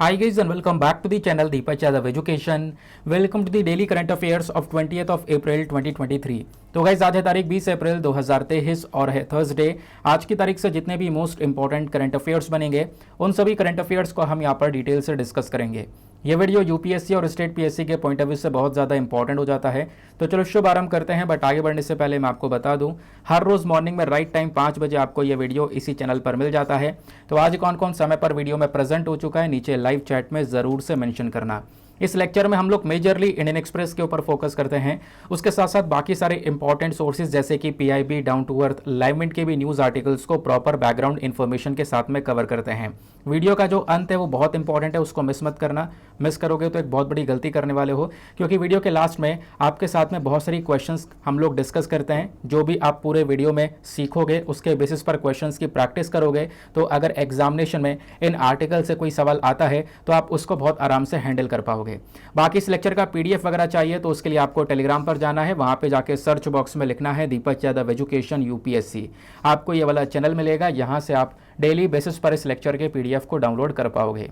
Hi guys and welcome back to the channel Deepak Yadav Education. Welcome to the daily current affairs of 20th of April 2023. तो guys आज है तारीख 20 अप्रैल 2023 और है Thursday. आज की तारीख से जितने भी मोस्ट इंपॉर्टेंट करंट अफेयर्स बनेंगे उन सभी करंट अफेयर्स को हम यहाँ पर डिटेल से डिस्कस करेंगे। ये वीडियो यूपीएससी और स्टेट पीएससी के पॉइंट ऑफ व्यू से बहुत ज़्यादा इंपॉर्टेंट हो जाता है। तो चलो शुभ आरंभ करते हैं, बट आगे बढ़ने से पहले मैं आपको बता दूं, हर रोज़ मॉर्निंग में राइट टाइम 5 बजे आपको ये वीडियो इसी चैनल पर मिल जाता है। तो आज कौन कौन समय पर वीडियो में प्रेजेंट हो चुका है नीचे लाइव चैट में ज़रूर से मेंशन करना। इस लेक्चर में हम लोग मेजरली इंडियन एक्सप्रेस के ऊपर फोकस करते हैं, उसके साथ साथ बाकी सारे इंपॉर्टेंट सोर्सेज जैसे कि PIB, Down To Earth, Live Mint के भी न्यूज़ आर्टिकल्स को प्रॉपर बैकग्राउंड इन्फॉर्मेशन के साथ में कवर करते हैं। वीडियो का जो अंत है वो बहुत इंपॉर्टेंट है, उसको मिस मत करना। मिस करोगे तो एक बहुत बड़ी गलती करने वाले हो, क्योंकि वीडियो के लास्ट में आपके साथ में बहुत सारी क्वेश्चंस हम लोग डिस्कस करते हैं। जो भी आप पूरे वीडियो में सीखोगे उसके बेसिस पर क्वेश्चंस की प्रैक्टिस करोगे, तो अगर एग्जामिनेशन में इन आर्टिकल से कोई सवाल आता है तो आप उसको बहुत आराम से हैंडल कर पाओगे। बाकी इस लेक्चर का पीडीएफ वगैरह चाहिए तो उसके लिए आपको टेलीग्राम पर जाना है, वहाँ पे जाके सर्च बॉक्स में लिखना है दीपक यादव एजुकेशन यूपीएससी। आपको ये वाला चैनल मिलेगा, यहाँ से आप डेली बेसिस पर इस लेक्चर के पीडीएफ को डाउनलोड कर पाओगे।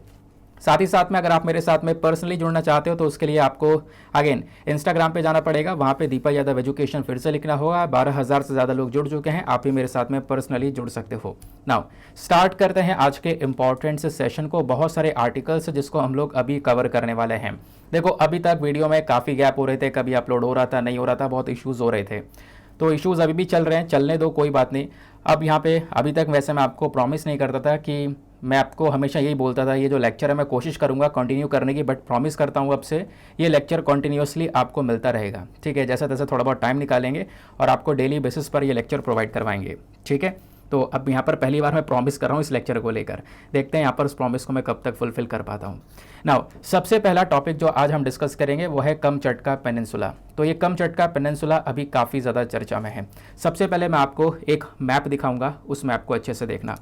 साथ ही साथ में अगर आप मेरे साथ में पर्सनली जुड़ना चाहते हो तो उसके लिए आपको अगेन इंस्टाग्राम पे जाना पड़ेगा, वहाँ पे दीपक यादव एजुकेशन फिर से लिखना होगा। 12,000 से ज़्यादा लोग जुड़ चुके हैं, आप भी मेरे साथ में पर्सनली जुड़ सकते हो। नाउ स्टार्ट करते हैं आज के इंपॉर्टेंट से सेशन को। बहुत सारे आर्टिकल्स जिसको हम लोग अभी कवर करने वाले हैं। देखो अभी तक वीडियो में काफ़ी गैप हो रहे थे, कभी अपलोड हो रहा था, नहीं हो रहा था, बहुत इश्यूज़ हो रहे थे। तो इश्यूज़ अभी भी चल रहे हैं, चलने दो, कोई बात नहीं। अब यहाँ पे अभी तक वैसे मैं आपको प्रॉमिस नहीं करता था कि मैं आपको हमेशा यही बोलता था ये जो लेक्चर है मैं कोशिश करूँगा कंटिन्यू करने की, बट प्रॉमिस करता हूँ अब से ये लेक्चर कंटिन्यूसली आपको मिलता रहेगा। ठीक है, जैसा तैसा थोड़ा बहुत टाइम निकालेंगे और आपको डेली बेसिस पर ये लेक्चर प्रोवाइड करवाएंगे। ठीक है, तो अब यहाँ पर पहली बार मैं प्रॉमिस कर रहा हूँ इस लेक्चर को लेकर, देखते हैं यहाँ पर उस प्रॉमिस को मैं कब तक फुलफिल कर पाता हूँ। नाउ सबसे पहला टॉपिक जो आज हम डिस्कस करेंगे वो है कमचटका पेनिनसुला। तो ये कमचटका पेनिनसुला अभी काफ़ी ज़्यादा चर्चा में है। सबसे पहले मैं आपको एक मैप दिखाऊंगा, उस मैप को अच्छे से देखना।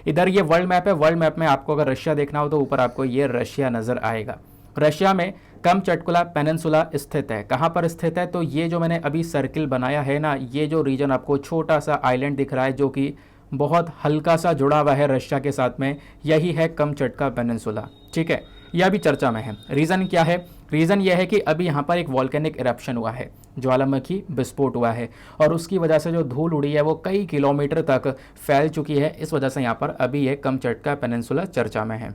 इधर ये वर्ल्ड मैप है, वर्ल्ड मैप में आपको अगर रशिया देखना हो तो ऊपर आपको ये रशिया नज़र आएगा। रशिया में कमचटकुला पेनिनसुला स्थित है। कहाँ पर स्थित है? तो ये जो मैंने अभी सर्किल बनाया है ना, ये जो रीजन आपको छोटा सा आइलैंड दिख रहा है जो कि बहुत हल्का सा जुड़ा हुआ है रशिया के साथ में, यही है कमचटका पेनिनसुला। ठीक है, यह अभी चर्चा में है। रीज़न क्या है? रीज़न यह है कि अभी यहाँ पर एक वॉल्केनिक इरप्शन हुआ है, ज्वालामुखी विस्फोट हुआ है और उसकी वजह से जो धूल उड़ी है वो कई किलोमीटर तक फैल चुकी है। इस वजह से यहाँ पर अभी ये कमचटका पेनिनसुला चर्चा में है।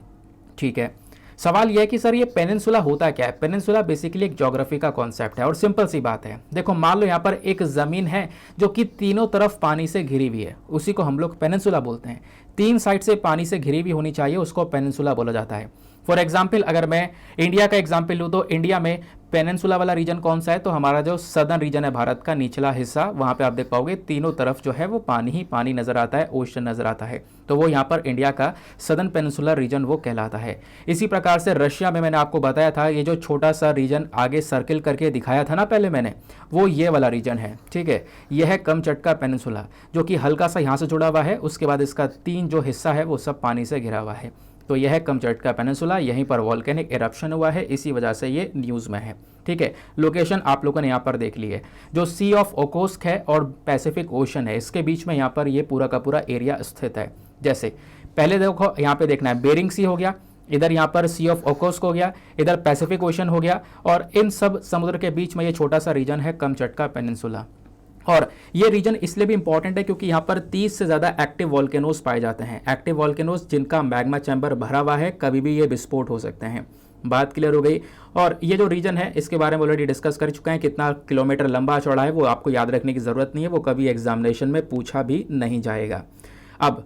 ठीक है, सवाल यह है कि सर ये पेनिनसुला होता क्या है? पेनिनसुला बेसिकली एक ज्योग्राफी का कॉन्सेप्ट है और सिंपल सी बात है। देखो मान लो यहाँ पर एक ज़मीन है जो कि तीनों तरफ पानी से घिरी हुई है, उसी को हम लोग पेनिनसुला बोलते हैं। 3 साइड से पानी से घिरी हुई होनी चाहिए, उसको पेनिनसुला बोला जाता है। फॉर एग्जाम्पल अगर मैं इंडिया का एग्जाम्पल लूँ तो इंडिया में पेनिनसुला वाला रीजन कौन सा है? तो हमारा जो सदर्न रीजन है भारत का निचला हिस्सा, वहाँ पे आप देख पाओगे तीनों तरफ जो है वो पानी ही पानी नजर आता है, ओशन नजर आता है। तो वो यहाँ पर इंडिया का सदर्न पेनिनसुलर रीजन वो कहलाता है। इसी प्रकार से रशिया में मैंने आपको बताया था ये जो छोटा सा रीजन आगे सर्किल करके दिखाया था ना पहले मैंने, वो ये वाला रीजन है। ठीक है, यह है कमचटका पेनिनसुला जो कि हल्का सा यहाँ से जुड़ा हुआ है, उसके बाद इसका 3 जो हिस्सा है वो सब पानी से घिरा हुआ है। तो यह है कमचटका पेनिनसुला, यहीं पर वॉल्केनिक इरप्शन हुआ है, इसी वजह से ये न्यूज़ में है। ठीक है, लोकेशन आप लोगों ने यहाँ पर देख ली है, जो सी ऑफ ओकोस्क है और पैसिफिक ओशन है, इसके बीच में यहाँ पर ये पूरा का पूरा एरिया स्थित है। जैसे पहले देखो यहाँ पे देखना है बेरिंग सी हो गया, इधर यहाँ पर सी ऑफ ओकोस्क हो गया, इधर पैसिफिक ओशन हो गया और इन सब समुद्र के बीच में ये छोटा सा रीजन है कमचटका पेनिनसुला। और ये रीजन इसलिए भी इंपॉर्टेंट है क्योंकि यहाँ पर 30 से ज़्यादा एक्टिव वॉल्केनोज पाए जाते हैं। एक्टिव वॉल्केनोज जिनका मैग्मा चैम्बर भरा हुआ है, कभी भी ये विस्फोट हो सकते हैं। बात क्लियर हो गई। और ये जो रीजन है इसके बारे में ऑलरेडी डिस्कस कर चुका है, कितना किलोमीटर लंबा चौड़ा है वो आपको याद रखने की ज़रूरत नहीं है, वो कभी एग्जामिनेशन में पूछा भी नहीं जाएगा। अब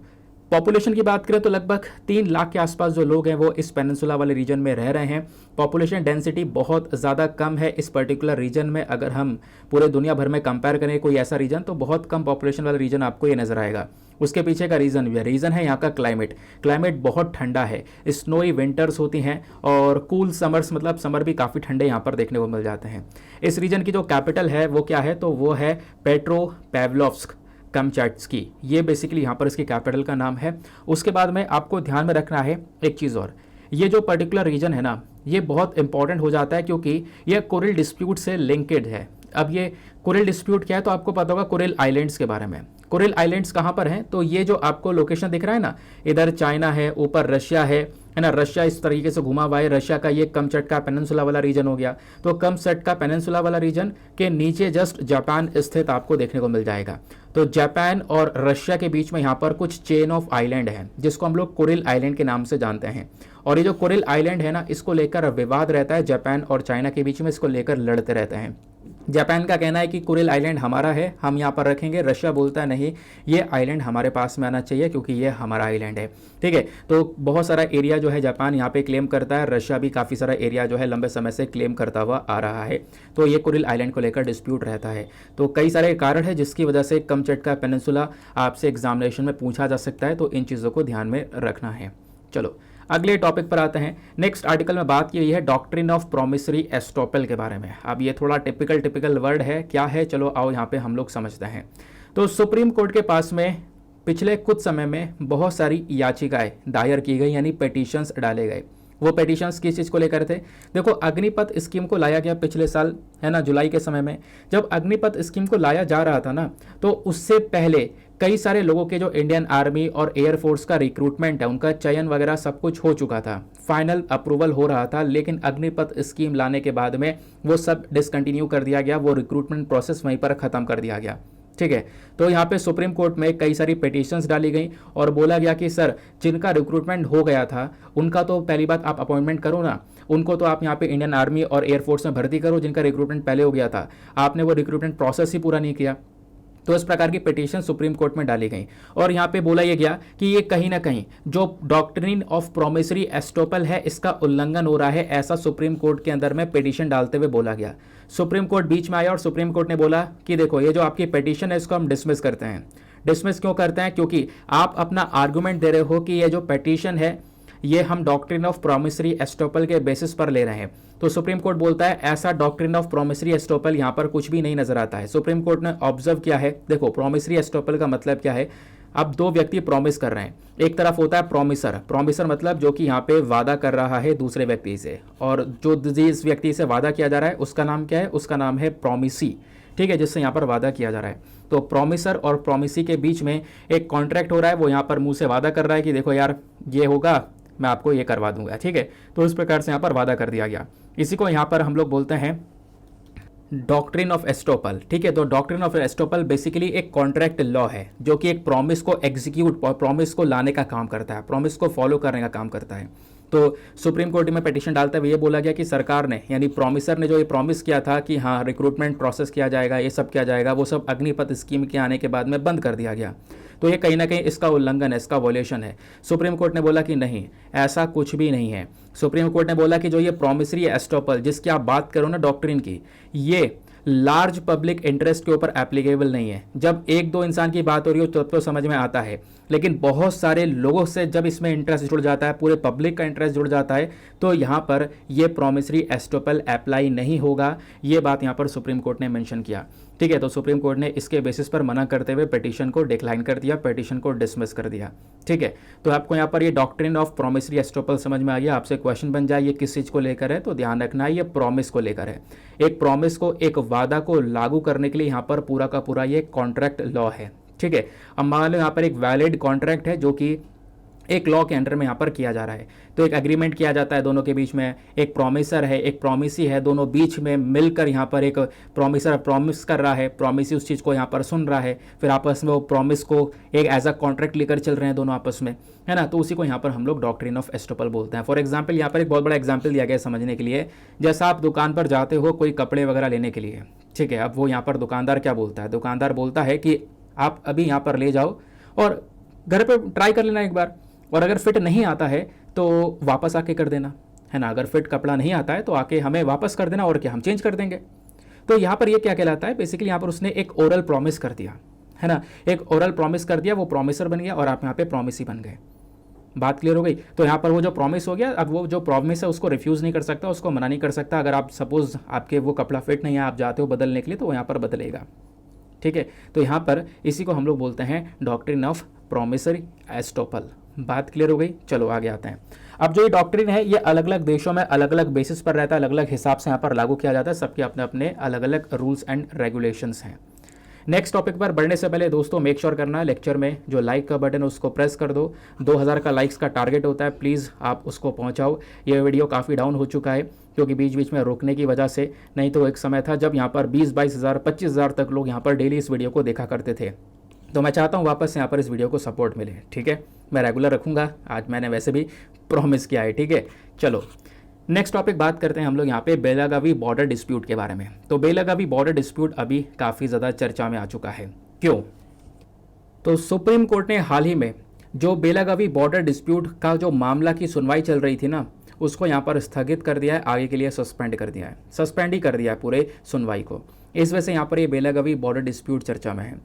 पॉपुलेशन की बात करें तो लगभग 3 लाख के आसपास जो लोग हैं वो इस पेनिनसुला वाले रीजन में रह रहे हैं। पॉपुलेशन डेंसिटी बहुत ज़्यादा कम है इस पर्टिकुलर रीजन में। अगर हम पूरे दुनिया भर में कंपेयर करें कोई ऐसा रीजन तो बहुत कम पॉपुलेशन वाला रीजन आपको ये नज़र आएगा। उसके पीछे का रीज़न भी है, रीज़न है यहाँ का क्लाइमेट। क्लाइमेट बहुत ठंडा है, स्नोई विंटर्स होती हैं और कूल समर्स, मतलब समर भी काफ़ी ठंडे यहाँ पर देखने को मिल जाते हैं। इस रीजन की जो कैपिटल है वो क्या है? तो वो है पेट्रोपाव्लोव्स्क कमचट्स्की, ये बेसिकली यहाँ पर इसकी कैपिटल का नाम है। उसके बाद में आपको ध्यान में रखना है एक चीज़ और, ये जो पर्टिकुलर रीजन है ना ये बहुत इंपॉर्टेंट हो जाता है क्योंकि ये कोरल डिस्प्यूट से लिंकेड है। अब ये कुरिल डिस्प्यूट क्या है, तो आपको पता होगा कुरिल आइलैंड्स के बारे में। कुरिल आइलैंड्स कहाँ पर हैं, तो ये जो आपको लोकेशन दिख रहा है ना, इधर चाइना है, ऊपर रशिया है ना, रशिया इस तरीके से घुमा हुआ है, रशिया का ये कमचट का पेनिनसुला वाला रीजन हो गया। तो कमचट का पेनिनसुला वाला रीजन के नीचे जस्ट जापान स्थित आपको देखने को मिल जाएगा। तो जापान और रशिया के बीच में यहाँ पर कुछ चेन ऑफ आइलैंड है, जिसको हम लोग कुरिल आइलैंड के नाम से जानते हैं। और ये जो कुरिल आइलैंड है ना, इसको लेकर विवाद रहता है जापान और चाइना के बीच में, इसको लेकर लड़ते रहते हैं। जापान का कहना है कि कुरिल आइलैंड हमारा है, हम यहाँ पर रखेंगे। रशिया बोलता है नहीं, ये आइलैंड हमारे पास में आना चाहिए क्योंकि ये हमारा आइलैंड है। ठीक है, तो बहुत सारा एरिया जो है जापान यहाँ पे क्लेम करता है, रशिया भी काफ़ी सारा एरिया जो है लंबे समय से क्लेम करता हुआ आ रहा है। तो ये कुरिल आइलैंड को लेकर डिस्प्यूट रहता है। तो कई सारे कारण है जिसकी वजह से कमचटका पेनिनसुला आपसे एग्जामिनेशन में पूछा जा सकता है, तो इन चीज़ों को ध्यान में रखना है। चलो अगले टॉपिक पर आते हैं। नेक्स्ट आर्टिकल में बात की है डॉक्ट्रिन ऑफ प्रोमिसरी एस्टोपल के बारे में। अब ये थोड़ा टिपिकल वर्ड है, क्या है चलो आओ यहाँ पे हम लोग समझते हैं। तो सुप्रीम कोर्ट के पास में पिछले कुछ समय में बहुत सारी याचिकाएं दायर की गई, यानी पेटिशंस डाले गए। वो पेटिशंस किस चीज़ को लेकर थे, देखो अग्निपथ स्कीम को लाया गया पिछले साल, है ना, जुलाई के समय में। जब अग्निपथ स्कीम को लाया जा रहा था ना, तो उससे पहले कई सारे लोगों के जो इंडियन आर्मी और एयरफोर्स का रिक्रूटमेंट है, उनका चयन वगैरह सब कुछ हो चुका था, फाइनल अप्रूवल हो रहा था। लेकिन अग्निपथ स्कीम लाने के बाद में वो सब डिसकंटिन्यू कर दिया गया, वो रिक्रूटमेंट प्रोसेस वहीं पर ख़त्म कर दिया गया। ठीक है, तो यहाँ पे सुप्रीम कोर्ट में कई सारी पिटीशंस डाली गई और बोला गया कि सर जिनका रिक्रूटमेंट हो गया था उनका तो पहली बात आप अपॉइंटमेंट करो ना, उनको तो आप यहाँ पे इंडियन आर्मी और एयरफोर्स में भर्ती करो। जिनका रिक्रूटमेंट पहले हो गया था, आपने वो रिक्रूटमेंट प्रोसेस ही पूरा नहीं किया। तो इस प्रकार की पिटीशन सुप्रीम कोर्ट में डाली गई और यहाँ पे बोला यह गया कि ये कहीं ना कहीं जो डॉक्ट्रिन ऑफ प्रोमिसरी एस्टोपल है इसका उल्लंघन हो रहा है, ऐसा सुप्रीम कोर्ट के अंदर में पिटीशन डालते हुए बोला गया। सुप्रीम कोर्ट बीच में आया और सुप्रीम कोर्ट ने बोला कि देखो ये जो आपकी पिटीशन है इसको हम डिसमिस करते हैं। डिसमिस क्यों करते हैं, क्योंकि आप अपना आर्गूमेंट दे रहे हो कि ये जो पिटीशन है ये हम डॉक्ट्रिन ऑफ प्रोमिसरी एस्टोपल के बेसिस पर ले रहे हैं। तो सुप्रीम कोर्ट बोलता है ऐसा डॉक्ट्रिन ऑफ प्रोमिसरी एस्टोपल यहाँ पर कुछ भी नहीं नजर आता है। सुप्रीम कोर्ट ने ऑब्जर्व किया है, देखो प्रोमिसरी एस्टोपल का मतलब क्या है, अब दो व्यक्ति प्रॉमिस कर रहे हैं, एक तरफ होता है प्रोमिसर, प्रोमिसर मतलब जो कि यहाँ पे वादा कर रहा है दूसरे व्यक्ति से, और जो जिस व्यक्ति से वादा किया जा रहा है उसका नाम क्या है, उसका नाम है प्रोमिसी। ठीक है, जिससे यहाँ पर वादा किया जा रहा है। तो प्रोमिसर और प्रोमिसी के बीच में एक कॉन्ट्रैक्ट हो रहा है, वो यहाँ पर मुंह से वादा कर रहा है कि देखो यार ये होगा, मैं आपको ये करवा दूंगा। ठीक है, तो इस प्रकार से यहाँ पर वादा कर दिया गया। इसी को यहाँ पर हम लोग बोलते हैं डॉक्ट्रिन ऑफ एस्टोपल। ठीक है, तो डॉक्ट्रिन ऑफ एस्टोपल बेसिकली एक कॉन्ट्रैक्ट लॉ है जो कि एक प्रॉमिस को एग्जीक्यूट, प्रॉमिस को लाने का काम करता है, प्रॉमिस को फॉलो करने का काम करता है। तो सुप्रीम कोर्ट में पिटीशन डालते हुए ये बोला गया कि सरकार ने, यानी प्रॉमिसर ने जो ये प्रॉमिस किया था कि हाँ रिक्रूटमेंट प्रोसेस किया जाएगा, ये सब किया जाएगा, वो सब अग्निपथ स्कीम के आने के बाद में बंद कर दिया गया। तो ये कहीं ना कहीं इसका उल्लंघन है, इसका वॉल्यूशन है। सुप्रीम कोर्ट ने बोला कि नहीं, ऐसा कुछ भी नहीं है। सुप्रीम कोर्ट ने बोला कि जो ये प्रोमिसरी एस्टोपल जिसकी आप बात करो ना डॉक्ट्रिन की, ये लार्ज पब्लिक इंटरेस्ट के ऊपर एप्लीकेबल नहीं है। जब एक दो इंसान की बात हो रही हो तो समझ में आता है, लेकिन बहुत सारे लोगों से जब इसमें इंटरेस्ट जुड़ जाता है, पूरे पब्लिक का इंटरेस्ट जुड़ जाता है, तो यहाँ पर ये प्रोमिसरी एस्टोपल अप्लाई नहीं होगा। ये बात यहाँ पर सुप्रीम कोर्ट ने मेंशन किया। ठीक है, तो सुप्रीम कोर्ट ने इसके बेसिस पर मना करते हुए पिटीशन को डिक्लाइन कर दिया, पिटीशन को डिसमिस कर दिया। ठीक है, तो आपको यहाँ पर ये डॉक्ट्रिन ऑफ प्रोमिसरी एस्टोपल समझ में आ गया। आपसे क्वेश्चन बन जाए ये किस चीज़ को लेकर है, तो ध्यान रखना है ये प्रॉमिस को लेकर है। एक प्रॉमिस को, एक वादा को लागू करने के लिए यहाँ पर पूरा का पूरा ये कॉन्ट्रैक्ट लॉ है। ठीक है, अब मान लो यहाँ पर एक वैलिड कॉन्ट्रैक्ट है जो कि एक लॉ के अंडर में यहाँ पर किया जा रहा है। तो एक एग्रीमेंट किया जाता है दोनों के बीच में, एक प्रॉमिसर है, एक प्रॉमिसी है, दोनों बीच में मिलकर यहाँ पर एक प्रॉमिसर प्रॉमिस कर रहा है, प्रॉमिसी उस चीज़ को यहाँ पर सुन रहा है, फिर आपस में वो प्रॉमिस को एक एज अ कॉन्ट्रैक्ट लेकर चल रहे हैं दोनों आपस में, है ना। तो उसी को यहाँ पर हम लोग डॉक्ट्रिन ऑफ एस्टोपल बोलते हैं। फॉर एग्जाम्पल यहाँ पर एक बहुत बड़ा एग्जाम्पल दिया गया समझने के लिए, जैसा आप दुकान पर जाते हो कोई कपड़े वगैरह लेने के लिए, ठीक है, अब वो यहाँ पर दुकानदार क्या बोलता है, दुकानदार बोलता है कि आप अभी यहाँ पर ले जाओ और घर पर ट्राई कर लेना एक बार, और अगर फिट नहीं आता है तो वापस आके कर देना, है ना। अगर फिट कपड़ा नहीं आता है तो आके हमें वापस कर देना, और क्या हम चेंज कर देंगे। तो यहाँ पर ये क्या कहलाता है, बेसिकली यहाँ पर उसने एक ओरल प्रॉमिस कर दिया, है ना, एक ओरल प्रॉमिस कर दिया, वो प्रॉमिसर बन गया और आप यहाँ पे प्रॉमिसी बन गए। बात क्लियर हो गई। तो यहाँ पर वो जो प्रॉमिस हो गया, अब वो जो प्रॉमिस है उसको रिफ्यूज़ नहीं कर सकता, उसको मना नहीं कर सकता। अगर आप सपोज आपके वो कपड़ा फिट नहीं है, आप जाते हो बदलने के लिए, तो वो यहाँ पर बदलेगा। ठीक है, तो यहाँ पर इसी को हम लोग बोलते हैं डॉक्ट्रिन ऑफ प्रोमिसरी एस्टोपल। बात क्लियर हो गई। चलो आगे आते हैं। अब जो ये डॉक्ट्रिन है ये अलग अलग देशों में अलग अलग बेसिस पर रहता है, अलग अलग हिसाब से यहाँ पर लागू किया जाता है, सबके अपने अपने अलग अलग रूल्स एंड रेगुलेशंस हैं। नेक्स्ट टॉपिक पर बढ़ने से पहले दोस्तों मेक श्योर करना है लेक्चर में जो लाइक का बटन है उसको प्रेस कर दो। 2000 का लाइक्स का टारगेट होता है, प्लीज़ आप उसको पहुंचाओ। ये वीडियो काफ़ी डाउन हो चुका है क्योंकि बीच बीच में रोकने की वजह से, नहीं तो एक समय था जब यहाँ पर 20-22 हज़ार 25 हज़ार तक लोग यहाँ पर डेली इस वीडियो को देखा करते थे। तो मैं चाहता हूँ वापस यहाँ पर इस वीडियो को सपोर्ट मिले, ठीक है। मैं रेगुलर रखूँगा, आज मैंने वैसे भी प्रॉमिस किया है, ठीक है। चलो नेक्स्ट टॉपिक बात करते हैं हम लोग यहाँ पे बेलागावी बॉर्डर डिस्प्यूट के बारे में। तो बेलागावी बॉर्डर डिस्प्यूट अभी काफ़ी ज़्यादा चर्चा में आ चुका है, क्यों? तो सुप्रीम कोर्ट ने हाल ही में जो बेलागावी बॉर्डर डिस्प्यूट का जो मामला की सुनवाई चल रही थी ना, उसको यहाँ पर स्थगित कर दिया है, आगे के लिए सस्पेंड कर दिया है, सस्पेंड ही कर दिया है पूरे सुनवाई को। इस वजह से यहाँ पर ये बेलागावी बॉर्डर डिस्प्यूट चर्चा में है।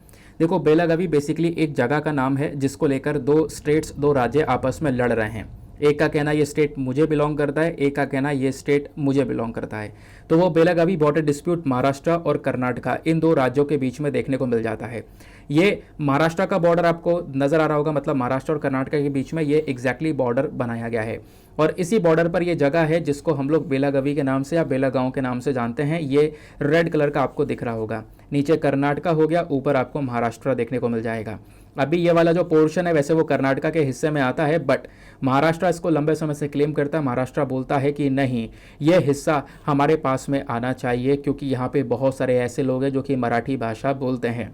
देखो बेलागावी बेसिकली एक जगह का नाम है जिसको लेकर दो स्टेट्स, दो राज्य आपस में लड़ रहे हैं। एक का कहना ये स्टेट मुझे बिलोंग करता है, एक का कहना ये स्टेट मुझे बिलोंग करता है। तो वो बेलागावी बॉर्डर डिस्प्यूट महाराष्ट्र और कर्नाटका इन दो राज्यों के बीच में देखने को मिल जाता है। ये महाराष्ट्र का बॉर्डर आपको नज़र आ रहा होगा, मतलब महाराष्ट्र और कर्नाटका के बीच में ये एग्जैक्टली बॉर्डर बनाया गया है और इसी बॉर्डर पर ये जगह है जिसको हम लोग बेलागावी के नाम से या बेलागांव के नाम से जानते हैं। ये रेड कलर का आपको दिख रहा होगा, नीचे कर्नाटका हो गया, ऊपर आपको महाराष्ट्र देखने को मिल जाएगा। अभी ये वाला जो पोर्शन है वैसे वो कर्नाटका के हिस्से में आता है, बट महाराष्ट्र इसको लंबे समय से क्लेम करता है। महाराष्ट्र बोलता है कि नहीं, ये हिस्सा हमारे पास में आना चाहिए क्योंकि यहाँ पे बहुत सारे ऐसे लोग हैं जो कि मराठी भाषा बोलते हैं।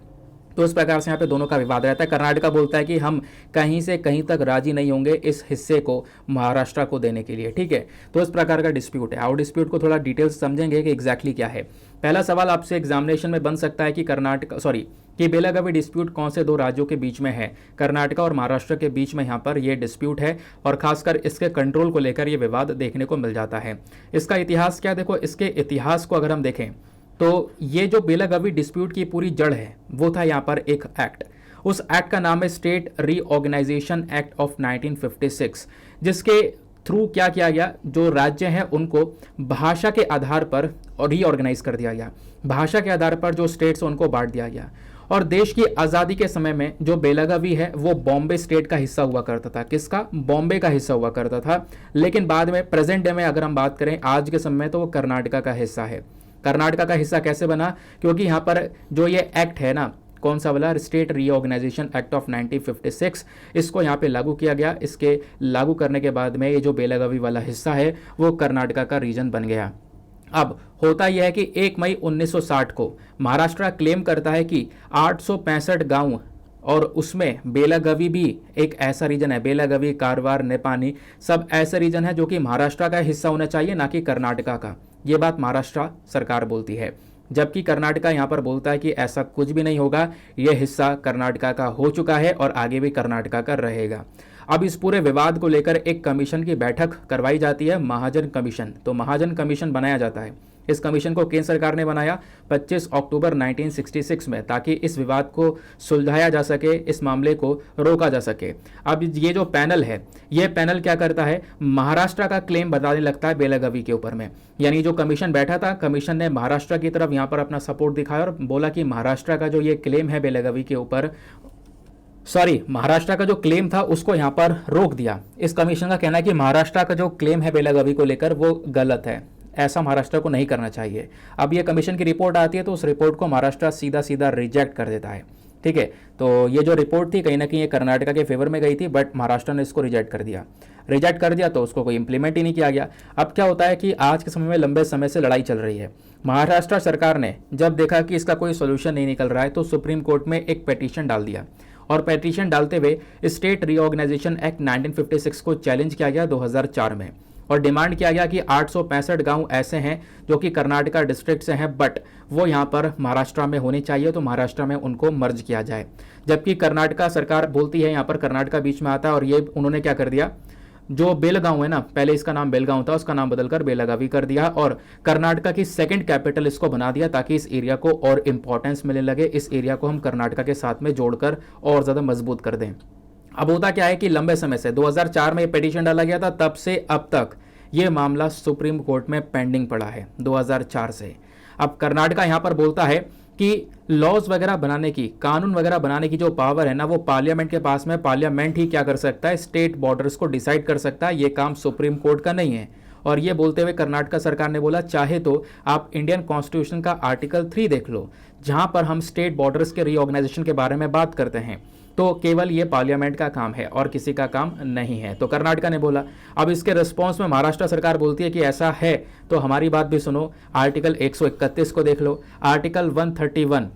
तो इस प्रकार से यहाँ पे दोनों का विवाद रहता है। कर्नाटका बोलता है कि हम कहीं से कहीं तक राजी नहीं होंगे इस हिस्से को महाराष्ट्र को देने के लिए, ठीक है। तो इस प्रकार का डिस्प्यूट है। और डिस्प्यूट को थोड़ा डिटेल्स समझेंगे कि एग्जैक्टली क्या है। पहला सवाल आपसे एग्जामिनेशन में बन सकता है कि बेलागावी डिस्प्यूट कौन से दो राज्यों के बीच में है? कर्नाटका और महाराष्ट्र के बीच में यहाँ पर ये डिस्प्यूट है और खासकर इसके कंट्रोल को लेकर ये विवाद देखने को मिल जाता है। इसका इतिहास क्या? देखो इसके इतिहास को अगर हम देखें तो ये जो बेलागावी डिस्प्यूट की पूरी जड़ है वो था यहाँ पर एक एक्ट। उस एक्ट का नाम है स्टेट रीऑर्गेनाइजेशन एक्ट ऑफ 1956, जिसके थ्रू क्या किया गया, जो राज्य हैं उनको भाषा के आधार पर रीऑर्गेनाइज कर दिया गया। भाषा के आधार पर जो स्टेट्स उनको बांट दिया गया। और देश की आज़ादी के समय में जो बेलागावी है वो बॉम्बे स्टेट का हिस्सा हुआ करता था। किसका? बॉम्बे का हिस्सा हुआ करता था। लेकिन बाद में प्रेजेंट डे में अगर हम बात करें आज के समय में तो वो कर्नाटका का हिस्सा है। कर्नाटका का हिस्सा कैसे बना? क्योंकि यहाँ पर जो ये एक्ट है ना, कौन सा वाला? स्टेट रीऑर्गेनाइजेशन एक्ट ऑफ 1956, इसको यहाँ पे लागू किया गया। इसके लागू करने के बाद में ये जो बेलागावी वाला हिस्सा है वो कर्नाटका का रीजन बन गया। अब होता यह है कि 1 मई 1960 को महाराष्ट्र क्लेम करता है कि 865 गांव और उसमें बेलागावी भी एक ऐसा रीजन है। बेलागावी, कारवार, नेपानी सब ऐसे रीजन है जो कि महाराष्ट्र का हिस्सा होना चाहिए, ना कि कर्नाटका का। ये बात महाराष्ट्र सरकार बोलती है, जबकि कर्नाटका यहाँ पर बोलता है कि ऐसा कुछ भी नहीं होगा, यह हिस्सा कर्नाटका का हो चुका है और आगे भी कर्नाटका का रहेगा। अब इस पूरे विवाद को लेकर एक कमीशन की बैठक करवाई जाती है, महाजन कमीशन। तो महाजन कमीशन बनाया जाता है। इस कमीशन को केंद्र सरकार ने बनाया 25 अक्टूबर 1966 में, ताकि इस विवाद को सुलझाया जा सके, इस मामले को रोका जा सके। अब ये जो पैनल है, ये पैनल क्या करता है? महाराष्ट्र का क्लेम बताने लगता है बेलागावी के ऊपर में। यानी जो कमीशन बैठा था, कमीशन ने महाराष्ट्र की तरफ यहाँ पर अपना सपोर्ट दिखाया और बोला कि महाराष्ट्र का जो ये क्लेम है बेलागावी के ऊपर, महाराष्ट्र का जो क्लेम था उसको यहाँ पर रोक दिया। इस कमीशन का कहना है कि महाराष्ट्र का जो क्लेम है बेलागावी को लेकर वो गलत है, ऐसा महाराष्ट्र को नहीं करना चाहिए। अब ये कमीशन की रिपोर्ट आती है तो उस रिपोर्ट को महाराष्ट्र सीधा सीधा रिजेक्ट कर देता है, ठीक है। तो ये जो रिपोर्ट थी कहीं ना कहीं ये कर्नाटका के फेवर में गई थी, बट महाराष्ट्र ने इसको रिजेक्ट कर दिया तो उसको कोई इंप्लीमेंट ही नहीं किया गया। अब क्या होता है कि आज के समय में लंबे समय से लड़ाई चल रही है। महाराष्ट्र सरकार ने जब देखा कि इसका कोई सोल्यूशन नहीं निकल रहा है तो सुप्रीम कोर्ट में एक पिटीशन डाल दिया और पिटीशन डालते हुए स्टेट रीऑर्गेनाइजेशन एक्ट 1956 को चैलेंज किया गया 2004 में और डिमांड किया गया कि 865 गांव ऐसे हैं जो कि कर्नाटका डिस्ट्रिक्ट से हैं, बट वो यहाँ पर महाराष्ट्र में होने चाहिए, तो महाराष्ट्र में उनको मर्ज किया जाए। जबकि कर्नाटका सरकार बोलती है, यहाँ पर कर्नाटका बीच में आता है और ये उन्होंने क्या कर दिया, जो बेलगांव है ना, पहले इसका नाम बेलगांव था, उसका नाम बदलकर बेलागावी कर दिया और कर्नाटका की सेकंड कैपिटल इसको बना दिया, ताकि इस एरिया को और इंपॉर्टेंस मिलने लगे। इस एरिया को हम कर्नाटका के साथ में जोड़कर और ज़्यादा मजबूत कर दें। अब होता क्या है कि लंबे समय से 2004 में ये पिटीशन डाला गया था, तब से अब तक ये मामला सुप्रीम कोर्ट में पेंडिंग पड़ा है 2004 से। अब कर्नाटका यहाँ पर बोलता है कि लॉज वगैरह बनाने की, कानून वगैरह बनाने की जो पावर है ना, वो पार्लियामेंट के पास में, पार्लियामेंट ही क्या कर सकता है, स्टेट बॉर्डर्स को डिसाइड कर सकता है, ये काम सुप्रीम कोर्ट का नहीं है। और ये बोलते हुए कर्नाटक सरकार ने बोला चाहे तो आप इंडियन कॉन्स्टिट्यूशन का आर्टिकल 3 देख लो, जहां पर हम स्टेट बॉर्डर्स के रीऑर्गेनाइजेशन के बारे में बात करते हैं, तो केवल ये पार्लियामेंट का काम है और किसी का काम नहीं है। तो कर्नाटक ने बोला। अब इसके रिस्पॉन्स में महाराष्ट्र सरकार बोलती है कि ऐसा है तो हमारी बात भी सुनो, आर्टिकल 131 को देख लो, आर्टिकल 131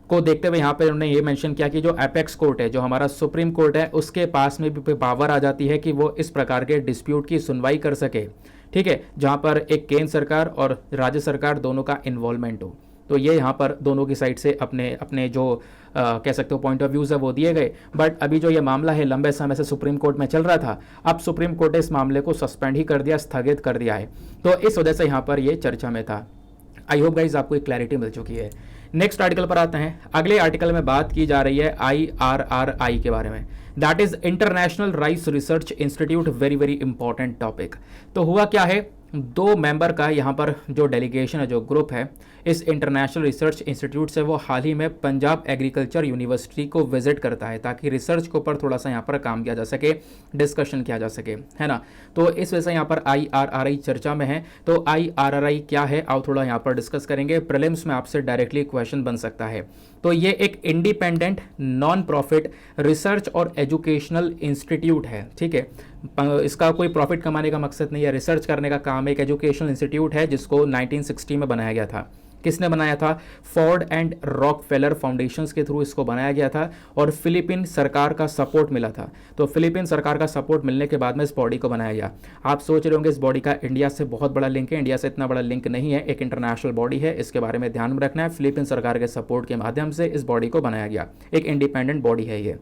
को देखते हुए यहाँ पे उन्होंने ये मेंशन किया कि जो एपेक्स कोर्ट है, जो हमारा सुप्रीम कोर्ट है, उसके पास में भी पावर आ जाती है कि वो इस प्रकार के डिस्प्यूट की सुनवाई कर सके, ठीक है, जहाँ पर एक केंद्र सरकार और राज्य सरकार दोनों का इन्वॉल्वमेंट हो। तो ये यहाँ पर दोनों की साइड से अपने अपने जो कह सकते हो पॉइंट ऑफ व्यूज़ है वो दिए गए। बट अभी जो ये मामला है लंबे समय से सुप्रीम कोर्ट में चल रहा था, अब सुप्रीम कोर्ट ने इस मामले को सस्पेंड ही कर दिया, स्थगित कर दिया है। तो इस वजह से यहाँ पर ये चर्चा में था। आई होप गाइज आपको एक क्लैरिटी मिल चुकी है। नेक्स्ट आर्टिकल पर आते हैं। अगले आर्टिकल में बात की जा रही है IRRI के बारे में, that is international rice research institute. Very very important topic. तो हुआ क्या है, 2 मेंबर का यहाँ पर जो डेलीगेशन है, जो ग्रुप है इस इंटरनेशनल रिसर्च इंस्टीट्यूट से, वो हाल ही में पंजाब एग्रीकल्चर यूनिवर्सिटी को विजिट करता है ताकि रिसर्च के ऊपर थोड़ा सा यहाँ पर काम किया जा सके, डिस्कशन किया जा सके, है ना। तो इस वजह से यहाँ पर IRRI चर्चा में है। तो IRRI क्या है, आओ थोड़ा यहाँ पर डिस्कस करेंगे। प्रीलिम्स में आपसे डायरेक्टली क्वेश्चन बन सकता है। तो ये एक इंडिपेंडेंट नॉन प्रॉफिट रिसर्च और एजुकेशनल इंस्टीट्यूट है, ठीक है। इसका कोई प्रॉफिट कमाने का मकसद नहीं है, रिसर्च करने का काम। एक एजुकेशनल इंस्टीट्यूट है जिसको 1960 में बनाया गया था। किसने बनाया था, फोर्ड एंड रॉकफेलर फाउंडेशंस के थ्रू इसको बनाया गया था और फिलीपीन सरकार का सपोर्ट मिला था। तो फिलीपीन सरकार का सपोर्ट मिलने के बाद में इस बॉडी को बनाया गया। आप सोच रहे होंगे इस बॉडी का इंडिया से बहुत बड़ा लिंक है, इंडिया से इतना बड़ा लिंक नहीं है, एक इंटरनेशनल बॉडी है, इसके बारे में ध्यान में रखना है। फिलीपीन सरकार के सपोर्ट के माध्यम से इस बॉडी को बनाया गया, एक इंडिपेंडेंट बॉडी है ये।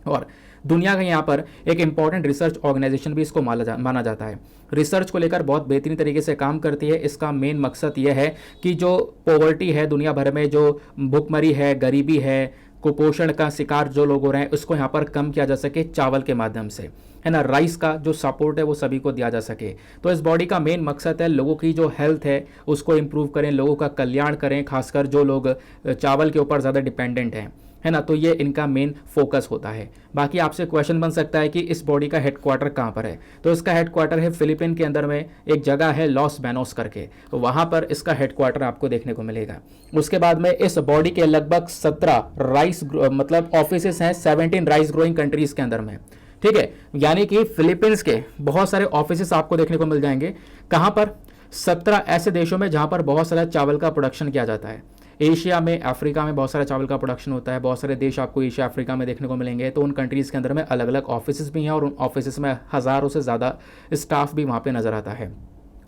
और दुनिया का यहाँ पर एक इंपॉर्टेंट रिसर्च ऑर्गेनाइजेशन भी इसको माना जाता है। रिसर्च को लेकर बहुत बेहतरीन तरीके से काम करती है। इसका मेन मकसद यह है कि जो पॉवर्टी है दुनिया भर में, जो भुखमरी है, गरीबी है, कुपोषण का शिकार जो लोग हो रहे हैं, उसको यहाँ पर कम किया जा सके चावल के माध्यम से, है ना। राइस का जो सपोर्ट है वो सभी को दिया जा सके। तो इस बॉडी का मेन मकसद है लोगों की जो हेल्थ है उसको इम्प्रूव करें, लोगों का कल्याण करें, खासकर जो लोग चावल के ऊपर ज़्यादा डिपेंडेंट हैं, है ना। तो ये इनका मेन फोकस होता है। बाकी आपसे क्वेश्चन बन सकता है कि इस बॉडी का हेडक्वार्टर कहाँ पर है। तो इसका हेडक्वार्टर है फिलीपीन के अंदर में एक जगह है लॉस बैनोस करके, तो वहाँ पर इसका हेडक्वार्टर आपको देखने को मिलेगा। उसके बाद में इस बॉडी के लगभग 17 राइस मतलब ऑफिसेस हैं 17 राइस ग्रोइंग कंट्रीज के अंदर में, ठीक है। यानी कि फिलीपींस के बहुत सारे ऑफिसेस आपको देखने को मिल जाएंगे। कहाँ पर, 17 ऐसे देशों में जहाँ पर बहुत सारा चावल का प्रोडक्शन किया जाता है। एशिया में, अफ्रीका में बहुत सारा चावल का प्रोडक्शन होता है। बहुत सारे देश आपको एशिया अफ्रीका में देखने को मिलेंगे। तो उन कंट्रीज़ के अंदर में अलग अलग ऑफिसेस भी हैं और उन ऑफिसेस में हज़ारों से ज़्यादा स्टाफ भी वहाँ पे नज़र आता है।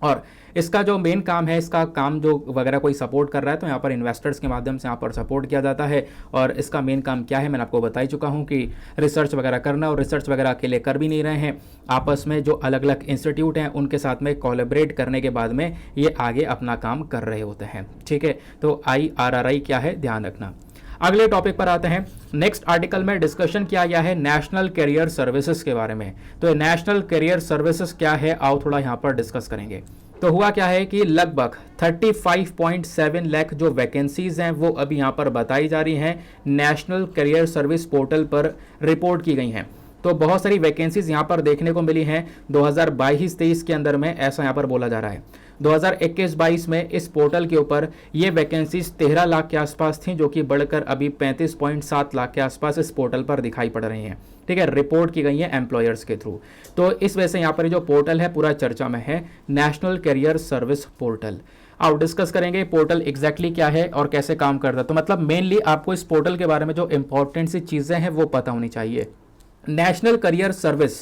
और इसका जो मेन काम है, इसका काम जो वगैरह कोई सपोर्ट कर रहा है तो यहाँ पर इन्वेस्टर्स के माध्यम से यहाँ पर सपोर्ट किया जाता है। और इसका मेन काम क्या है, मैंने आपको बता ही चुका हूँ कि रिसर्च वगैरह करना, और रिसर्च वगैरह अकेले कर भी नहीं रहे हैं, आपस में जो अलग अलग इंस्टीट्यूट हैं उनके साथ में कोलैबोरेट करने के बाद में ये आगे अपना काम कर रहे होते हैं, ठीक है। तो IRRI क्या है, ध्यान रखना। अगले टॉपिक पर आते हैं। नेक्स्ट आर्टिकल में डिस्कशन किया गया है नेशनल कैरियर सर्विसेज के बारे में। तो नेशनल कैरियर सर्विसेज क्या है, आओ थोड़ा यहाँ पर डिस्कस करेंगे। तो हुआ क्या है कि लगभग 35.7 लाख जो वैकेंसीज हैं वो अभी यहाँ पर बताई जा रही हैं, नेशनल कैरियर सर्विस पोर्टल पर रिपोर्ट की गई हैं। तो बहुत सारी वैकेंसीज यहाँ पर देखने को मिली हैं 2022-23 के अंदर में, ऐसा यहाँ पर बोला जा रहा है। 2021-22 में इस पोर्टल के ऊपर ये वैकेंसीज 13 लाख के आसपास थी, जो कि बढ़कर अभी 35.7 लाख के आसपास इस पोर्टल पर दिखाई पड़ रही हैं, ठीक है। रिपोर्ट की गई है एम्प्लॉयर्स के थ्रू। तो इस वजह से यहाँ पर जो पोर्टल है पूरा चर्चा में है, नेशनल कैरियर सर्विस पोर्टल। आओ डिस्कस करेंगे पोर्टल एग्जैक्टली क्या है और कैसे काम करता है। तो मतलब मेनली आपको इस पोर्टल के बारे में जो इंपॉर्टेंट सी चीज़ें हैं वो पता होनी चाहिए। नेशनल कैरियर सर्विस,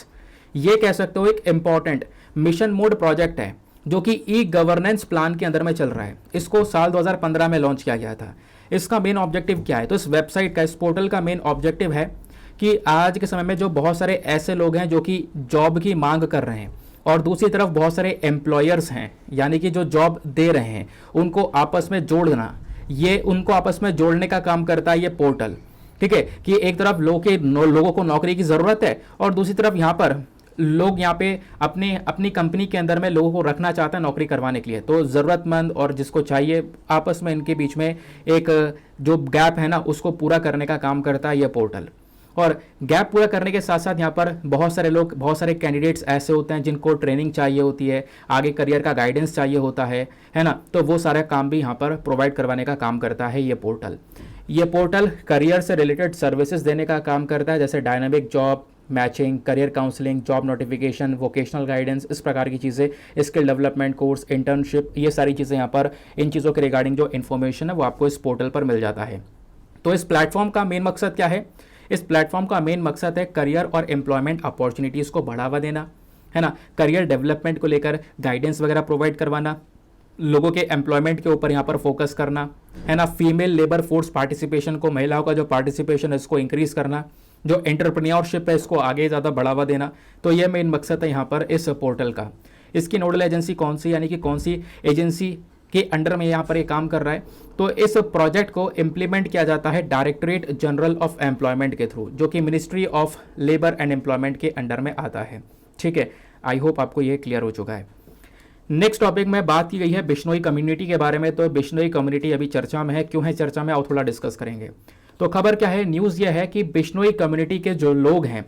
ये कह सकते हो एक इंपॉर्टेंट मिशन मोड प्रोजेक्ट है जो कि ई गवर्नेंस प्लान के अंदर में चल रहा है। इसको साल 2015 में लॉन्च किया गया था। इसका मेन ऑब्जेक्टिव क्या है, तो इस वेबसाइट का, इस पोर्टल का मेन ऑब्जेक्टिव है कि आज के समय में जो बहुत सारे ऐसे लोग हैं जो कि जॉब की मांग कर रहे हैं और दूसरी तरफ बहुत सारे एम्प्लॉयर्स हैं, यानी कि जो जॉब दे रहे हैं, उनको आपस में जोड़ना, ये उनको आपस में जोड़ने का काम करता है ये पोर्टल, ठीक है। कि एक तरफ लोगों को नौकरी की ज़रूरत है और दूसरी तरफ यहाँ पर लोग यहाँ पे अपने अपनी कंपनी के अंदर में लोगों को रखना चाहते हैं नौकरी करवाने के लिए। तो ज़रूरतमंद और जिसको चाहिए आपस में इनके बीच में एक जो गैप है ना उसको पूरा करने का काम करता है ये पोर्टल। और गैप पूरा करने के साथ साथ यहाँ पर बहुत सारे लोग, बहुत सारे कैंडिडेट्स ऐसे होते हैं जिनको ट्रेनिंग चाहिए होती है, आगे करियर का गाइडेंस चाहिए होता है ना, तो वो सारा काम भी यहाँ पर प्रोवाइड करवाने का काम करता है ये पोर्टल। ये पोर्टल करियर से रिलेटेड सर्विसेज देने का काम करता है, जैसे dynamic job matching, career counselling, job notification, vocational guidance, इस प्रकार की चीज़ें, स्किल डेवलपमेंट कोर्स, इंटर्नशिप, ये सारी चीज़ें यहाँ पर इन चीज़ों के रिगार्डिंग जो इन्फॉर्मेशन है वो आपको इस पोर्टल पर मिल जाता है। तो इस प्लेटफॉर्म का मेन मकसद क्या है? इस प्लेटफॉर्म का मेन मकसद है करियर और एम्प्लॉयमेंट अपॉर्चुनिटीज़ को बढ़ावा देना, है ना, करियर डेवलपमेंट को लेकर गाइडेंस वगैरह प्रोवाइड करवाना, लोगों के एम्प्लॉयमेंट के ऊपर यहाँ पर फोकस करना, है ना, फीमेल लेबर फोर्स पार्टिसिपेशन को, महिलाओं का जो पार्टिसिपेशन है इसको इंक्रीज करना, जो एंटरप्रेन्योरशिप है इसको आगे ज़्यादा बढ़ावा देना। तो यह मेन मकसद है यहाँ पर इस पोर्टल का। इसकी नोडल एजेंसी कौन सी, यानी कि कौन सी एजेंसी के अंडर में यहाँ पर ये काम कर रहा है? तो इस प्रोजेक्ट को इम्प्लीमेंट किया जाता है डायरेक्टरेट जनरल ऑफ एम्प्लॉयमेंट के थ्रू, जो कि ministry of labour and employment के अंडर में आता है। ठीक है, आई होप आपको ये क्लियर हो चुका है। नेक्स्ट टॉपिक में बात की गई है बिश्नोई कम्युनिटी के बारे में। तो बिश्नोई कम्युनिटी अभी चर्चा में है, क्यों है चर्चा में, आओ थोड़ा डिस्कस करेंगे। तो खबर क्या है, न्यूज़ ये है कि बिश्नोई कम्युनिटी के जो लोग हैं,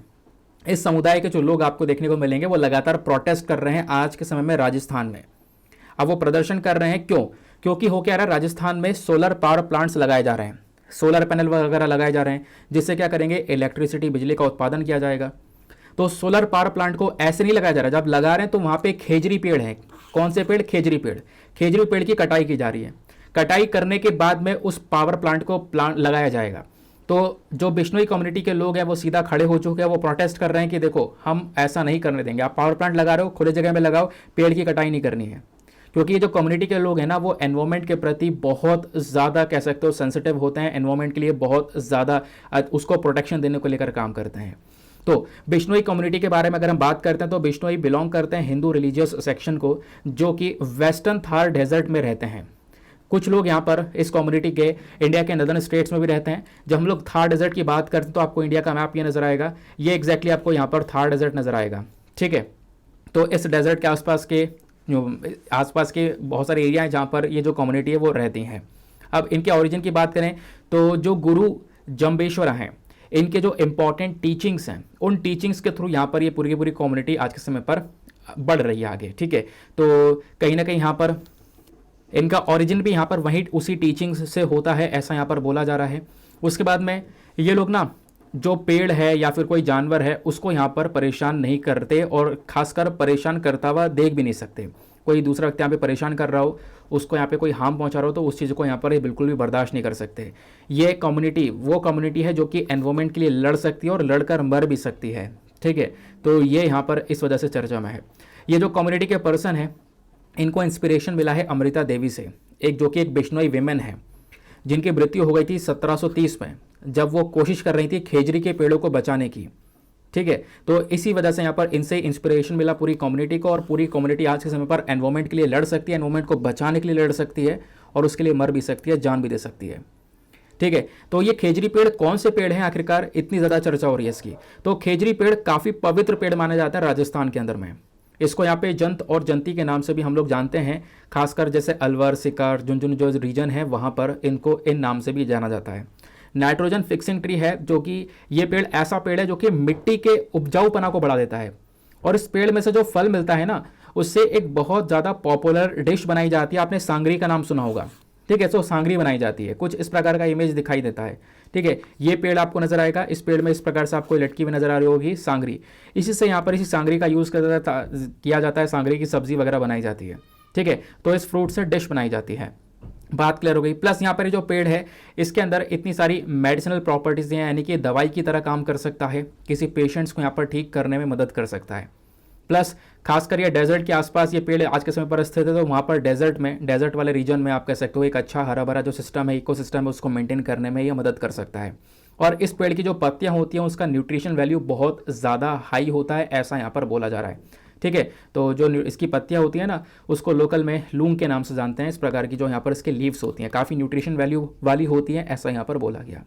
इस समुदाय के जो लोग आपको देखने को मिलेंगे, वो लगातार प्रोटेस्ट कर रहे हैं आज के समय में राजस्थान में। अब वो प्रदर्शन कर रहे हैं क्यों? क्योंकि हो क्या रहा है, राजस्थान में सोलर पावर प्लांट्स लगाए जा रहे हैं, सोलर पैनल वगैरह लगाए जा रहे हैं, जिससे क्या करेंगे, इलेक्ट्रिसिटी, बिजली का उत्पादन किया जाएगा। तो सोलर पावर प्लांट को ऐसे नहीं लगाया जा रहा, जब लगा रहे हैं तो वहाँ पे खेजरी पेड़ है। कौन से पेड़? खेजरी पेड़। खेजरी पेड़ की कटाई की जा रही है। कटाई करने के बाद में उस पावर प्लांट को लगाया जाएगा। तो जो बिश्नोई कम्युनिटी के लोग हैं वो सीधा खड़े हो चुके हैं, वो प्रोटेस्ट कर रहे हैं कि देखो हम ऐसा नहीं करने देंगे, आप पावर प्लांट लगा रहे हो, खुले जगह में लगाओ, पेड़ की कटाई नहीं करनी है। क्योंकि ये जो कम्युनिटी के लोग हैं ना, वो एनवायरमेंट के प्रति बहुत ज़्यादा कह सकते हो सेंसिटिव होते हैं, एनवायरमेंट के लिए बहुत ज़्यादा उसको प्रोटेक्शन देने को लेकर काम करते हैं। तो बिश्नोई कम्युनिटी के बारे में अगर हम बात करते हैं तो बिश्नोई बिलोंग करते हैं हिंदू रिलीजियस सेक्शन को, जो कि वेस्टर्न थार डेजर्ट में रहते हैं। कुछ लोग यहाँ पर इस कम्युनिटी के इंडिया के नदर्न स्टेट्स में भी रहते हैं। जब हम लोग थार डेजर्ट की बात करते हैं तो आपको इंडिया का मैप ये नजर आएगा, ये एग्जैक्टली आपको यहाँ पर थार डेजर्ट नजर आएगा। ठीक है, तो इस डेजर्ट के आसपास के बहुत सारे एरिया हैं जहाँ पर ये जो कम्युनिटी है वो रहती हैं। अब इनके ओरिजिन की बात करें तो जो गुरु जम्बेश्वर हैं, इनके जो इंपॉर्टेंट टीचिंग्स हैं, उन टीचिंग्स के थ्रू यहाँ पर ये पूरी की पूरी कम्युनिटी आज के समय पर बढ़ रही है आगे। ठीक है, तो कहीं ना कहीं यहाँ पर इनका ओरिजिन भी यहाँ पर वहीं उसी टीचिंग्स से होता है, ऐसा यहाँ पर बोला जा रहा है। उसके बाद में ये लोग ना जो पेड़ है या फिर कोई जानवर है उसको यहाँ पर परेशान नहीं करते, और खासकर परेशान करता हुआ देख भी नहीं सकते। कोई दूसरा व्यक्ति यहाँ पे परेशान कर रहा हो, उसको यहाँ पे कोई हार्म पहुँचा रहा हो, तो उस चीज़ को यहाँ पर ये बिल्कुल भी बर्दाश्त नहीं कर सकते। ये कम्युनिटी वो कम्युनिटी है जो कि एनवायरमेंट के लिए लड़ सकती है और लड़कर मर भी सकती है। ठीक है, तो ये यहाँ पर इस वजह से चर्चा में है। ये जो कम्युनिटी के पर्सन है, इनको इंस्पिरेशन मिला है अमृता देवी से, एक जो कि एक बिश्नोई विमेन है, जिनकी मृत्यु हो गई थी 1730 में, जब वो कोशिश कर रही थी खेजरी के पेड़ों को बचाने की। ठीक है, तो इसी वजह से यहाँ पर इनसे इंस्पिरेशन मिला पूरी कम्युनिटी को, और पूरी कम्युनिटी आज के समय पर एनवायरमेंट के लिए लड़ सकती है, एनवायरमेंट को बचाने के लिए लड़ सकती है, और उसके लिए मर भी सकती है, जान भी दे सकती है। ठीक है, तो ये खेजरी पेड़ कौन से पेड़ हैं आखिरकार, इतनी ज़्यादा चर्चा हो रही है इसकी। तो खेजरी पेड़ काफ़ी पवित्र पेड़ माना जाता है राजस्थान के अंदर में। इसको यहाँ पे जंत और जंती के नाम से भी हम लोग जानते हैं, खासकर जैसे अलवर, सिकार, झुंझुनू जो रीजन है वहाँ पर इनको इन नाम से भी जाना जाता है। नाइट्रोजन फिक्सिंग ट्री है, जो कि ये पेड़ ऐसा पेड़ है जो कि मिट्टी के उपजाऊपना को बढ़ा देता है, और इस पेड़ में से जो फल मिलता है ना, उससे एक बहुत ज़्यादा पॉपुलर डिश बनाई जाती है। आपने सांगरी का नाम सुना होगा। ठीक है, तो सांगरी बनाई जाती है, कुछ इस प्रकार का इमेज दिखाई देता है। ठीक है, ये पेड़ आपको नजर आएगा, इस पेड़ में इस प्रकार से आपको लटकी हुई नजर आ रही होगी सांगरी। इसी से यहाँ पर इसी सांगरी का यूज़ किया जाता है, सांगरी की सब्जी वगैरह बनाई जाती है। ठीक है, तो इस फ्रूट से डिश बनाई जाती है। बात क्लियर हो गई। प्लस यहाँ पर जो पेड़ है इसके अंदर इतनी सारी मेडिसिनल प्रॉपर्टीज हैं, यानी कि दवाई की तरह काम कर सकता है, किसी पेशेंट्स को यहाँ पर ठीक करने में मदद कर सकता है। प्लस खासकर ये डेजर्ट के आसपास ये पेड़ आज के समय पर स्थित है, तो वहाँ पर डेजर्ट वाले रीजन में आप कह सकते हो एक अच्छा हरा भरा जो सिस्टम है, इकोसिस्टम है, उसको मेंटेन करने में ये मदद कर सकता है। और इस पेड़ की जो पत्तियाँ होती हैं उसका न्यूट्रिशन वैल्यू बहुत ज़्यादा हाई होता है, ऐसा यहाँ पर बोला जा रहा है। ठीक है, तो जो इसकी पत्तियाँ होती हैं ना, उसको लोकल में लूंग के नाम से जानते हैं। इस प्रकार की जो यहाँ पर इसके लीव्स होती हैं काफ़ी न्यूट्रिशन वैल्यू वाली होती हैं, ऐसा यहाँ पर बोला गया।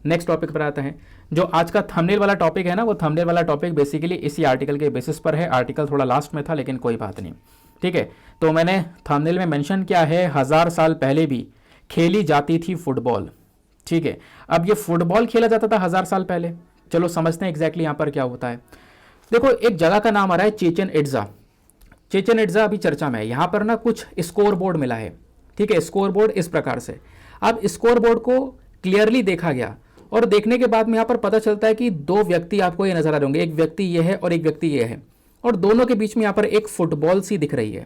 नेक्स्ट टॉपिक पर आता है। जो आज का थंबनेल वाला टॉपिक है ना, वो थंबनेल वाला टॉपिक बेसिकली इसी आर्टिकल के बेसिस पर है। आर्टिकल थोड़ा लास्ट में था लेकिन कोई बात नहीं, ठीक है। तो मैंने थंबनेल में मेंशन किया है 1000 साल पहले भी खेली जाती थी फुटबॉल, ठीक है। अब ये फुटबॉल खेला जाता था 1000 साल पहले, चलो समझते हैं एग्जैक्टली यहाँ पर क्या होता है। देखो एक जगह का नाम आ रहा है चेचन इट्जा। चेचन इट्जा अभी चर्चा में है। यहाँ पर ना कुछ स्कोर बोर्ड मिला है, ठीक है। स्कोर बोर्ड इस प्रकार से, अब स्कोर बोर्ड को क्लियरली देखा गया और देखने के बाद में यहाँ पर पता चलता है कि दो व्यक्ति आपको ये नजर आ रहे होंगे, एक व्यक्ति ये है और एक व्यक्ति ये है, और दोनों के बीच में यहाँ पर एक फुटबॉल सी दिख रही है,